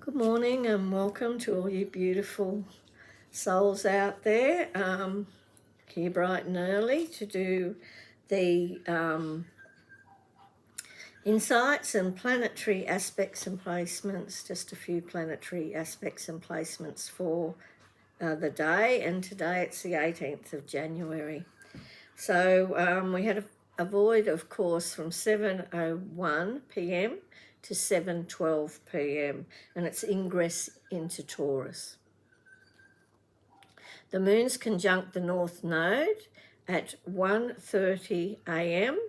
Good morning and welcome to all you beautiful souls out there. Here bright and early to do the insights and planetary aspects and placements, just a few planetary aspects and placements for the day, and today it's the 18th of January. So we had a void, of course, from 7:01 p.m. to 7:12 p.m. and it's ingress into Taurus. The moon's conjunct the North Node at 1:30 a.m.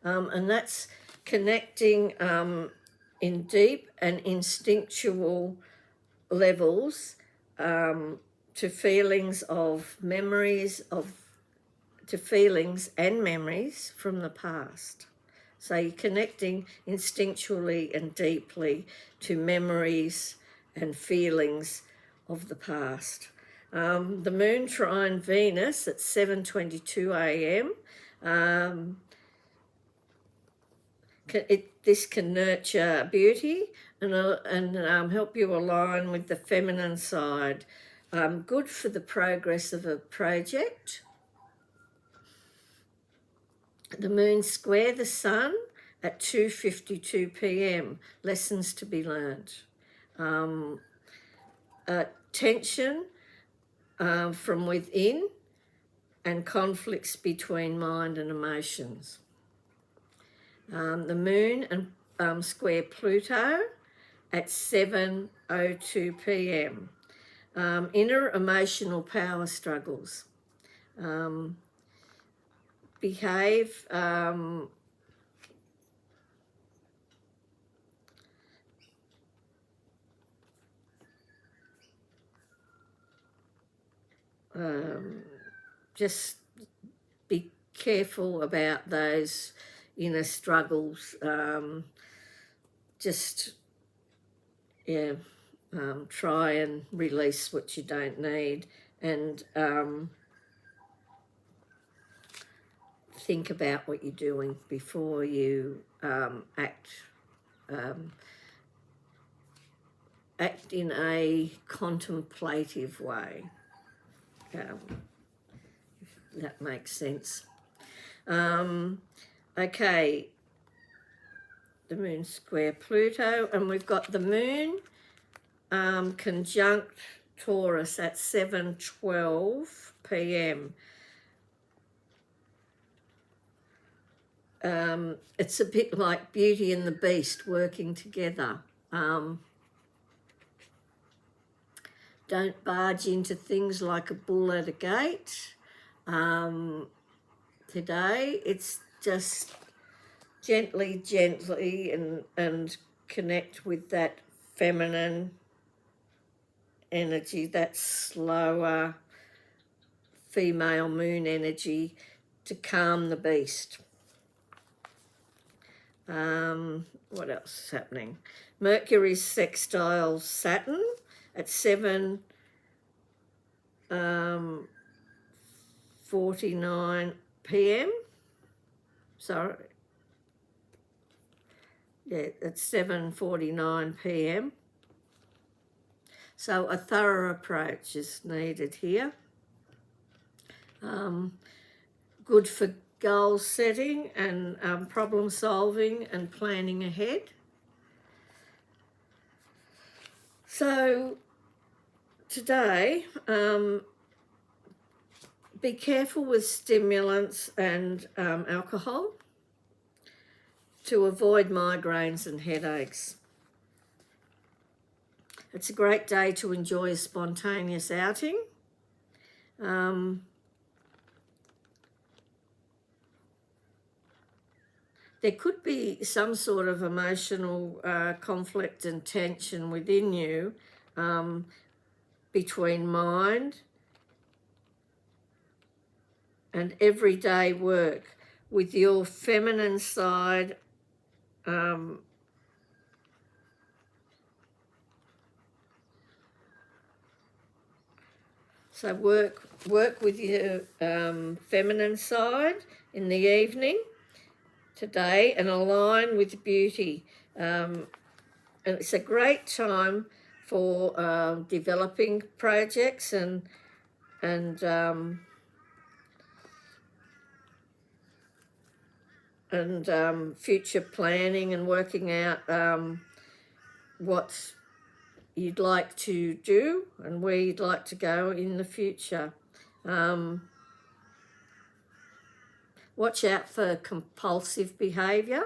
And that's connecting in deep and instinctual levels to feelings of memories to feelings and memories from the past. So you're connecting instinctually and deeply to memories and feelings of the past. The moon trine Venus at 7:22 a.m. This can nurture beauty and help you align with the feminine side. Good for the progress of a project. The moon square the sun at 2:52 p.m. Lessons to be learnt. Tension from within and conflicts between mind and emotions. The moon and square Pluto at 7:02 p.m. Inner emotional power struggles. Behave just be careful about those inner struggles. Try and release what you don't need, and think about what you're doing before you act in a contemplative way, if that makes sense. Okay, the moon square Pluto, and we've got the moon conjunct Taurus at 7:12 p.m. It's a bit like Beauty and the Beast working together. Don't barge into things like a bull at a gate. Today it's just gently and connect with that feminine energy, that slower female moon energy to calm the beast. What else is happening? Mercury sextile Saturn at 7:49 p.m. Sorry. Yeah, it's 7:49 p.m. So a thorough approach is needed here. Good for goal setting and problem solving and planning ahead. So today, be careful with stimulants and alcohol to avoid migraines and headaches. It's a great day to enjoy a spontaneous outing. There could be some sort of emotional conflict and tension within you between mind and everyday work, with your feminine side so work with your feminine side in the evening today and align with beauty. And it's a great time for developing projects and future planning and working out what you'd like to do and where you'd like to go in the future. Watch out for compulsive behaviour.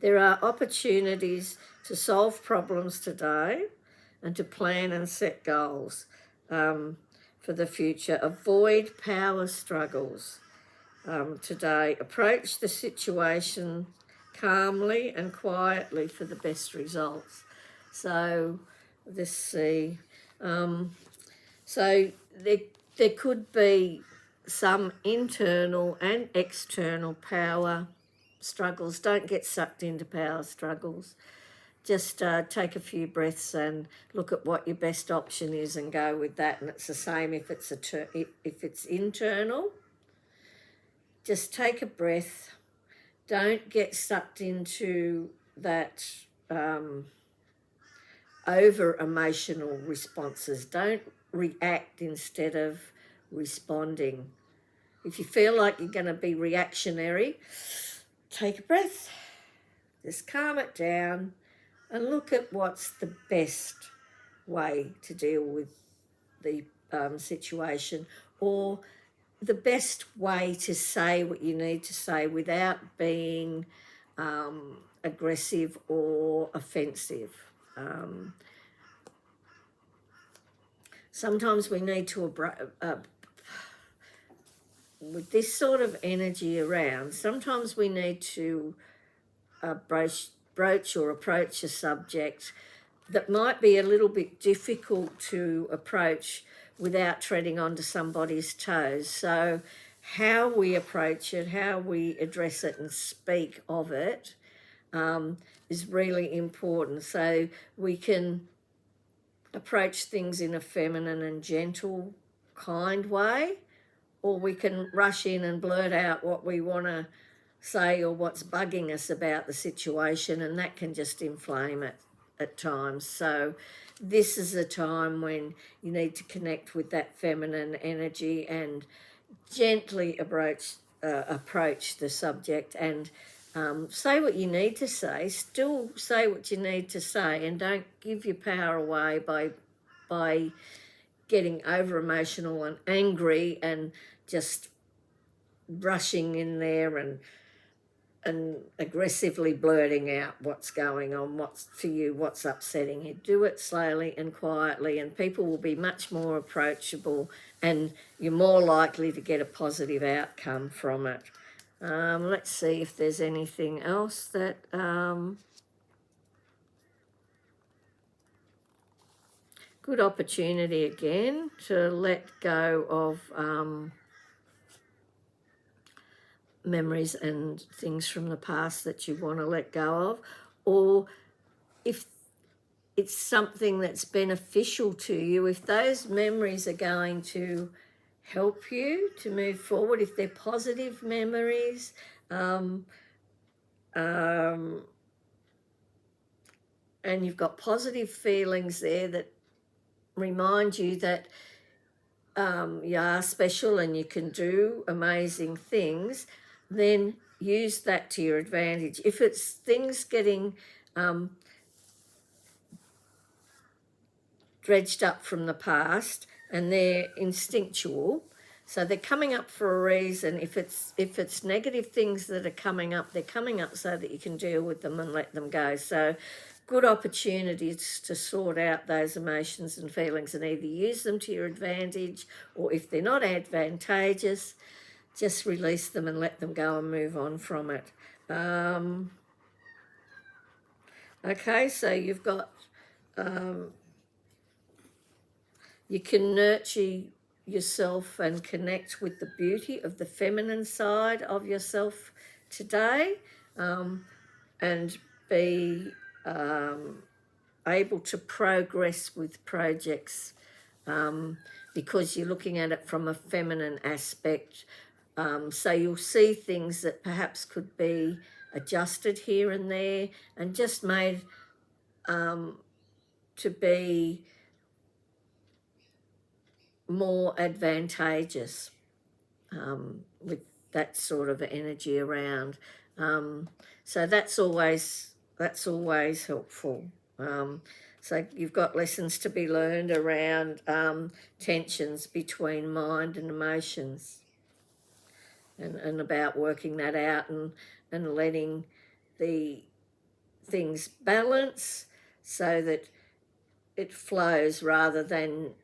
There are opportunities to solve problems today and to plan and set goals for the future. Avoid power struggles today. Approach the situation calmly and quietly for the best results. So let's see. So there could be some internal and external power struggles. Don't get sucked into power struggles. Just take a few breaths and look at what your best option is and go with that. And it's the same if it's internal. Just take a breath. Don't get sucked into that over emotional responses. Don't react instead of responding. If you feel like you're going to be reactionary, take a breath, just calm it down and look at what's the best way to deal with the situation, or the best way to say what you need to say without being aggressive or offensive. Sometimes we need to, with this sort of energy around, sometimes we need to broach or approach a subject that might be a little bit difficult to approach without treading onto somebody's toes. So how we approach it, how we address it and speak of it is really important. So we can approach things in a feminine and gentle, kind way, or we can rush in and blurt out what we want to say or what's bugging us about the situation, and that can just inflame it at times. So this is a time when you need to connect with that feminine energy and gently approach the subject and say what you need to say. Still say what you need to say, and don't give your power away by getting over emotional and angry and just rushing in there and aggressively blurting out what's going on, what's for you, what's upsetting you. Do it slowly and quietly, and people will be much more approachable, and you're more likely to get a positive outcome from it. Let's see if there's anything else that good opportunity again to let go of memories and things from the past that you want to let go of, or if it's something that's beneficial to you, if those memories are going to help you to move forward, if they're positive memories, and you've got positive feelings there that remind you that you are special and you can do amazing things, then use that to your advantage. If it's things getting dredged up from the past and they're instinctual, so they're coming up for a reason. If it's negative things that are coming up, they're coming up so that you can deal with them and let them go. So good opportunities to sort out those emotions and feelings and either use them to your advantage, or if they're not advantageous, just release them and let them go and move on from it. Okay, so you've got, you can nurture yourself and connect with the beauty of the feminine side of yourself today, and be able to progress with projects because you're looking at it from a feminine aspect. So you'll see things that perhaps could be adjusted here and there and just made to be more advantageous with that sort of energy around. So that's always helpful. So you've got lessons to be learned around tensions between mind and emotions, and about working that out, and letting the things balance so that it flows, rather than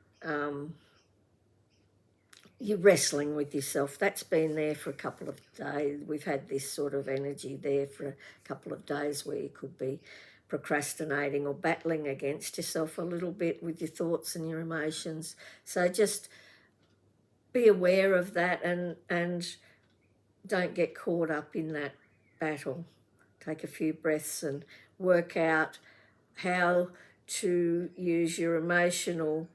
you're wrestling with yourself. That's been there for a couple of days. We've had this sort of energy there for a couple of days where you could be procrastinating or battling against yourself a little bit with your thoughts and your emotions. So just be aware of that, and don't get caught up in that battle. Take a few breaths and work out how to use your emotional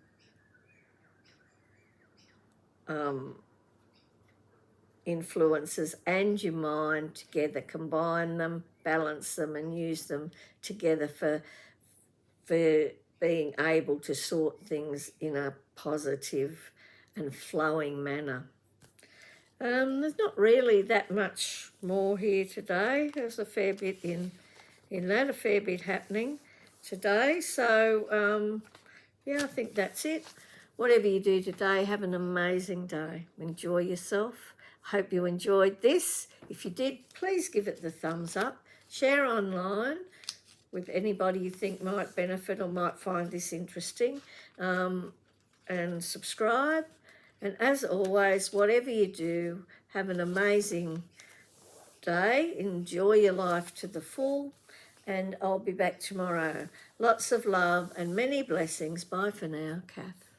influences and your mind together, combine them, balance them, and use them together for being able to sort things in a positive and flowing manner. There's not really that much more here today. There's a fair bit in that, a fair bit happening today. So yeah, I think that's it. Whatever you do today, have an amazing day. Enjoy yourself. Hope you enjoyed this. If you did, please give it the thumbs up. Share online with anybody you think might benefit or might find this interesting. And subscribe. And as always, whatever you do, have an amazing day. Enjoy your life to the full. And I'll be back tomorrow. Lots of love and many blessings. Bye for now, Kath.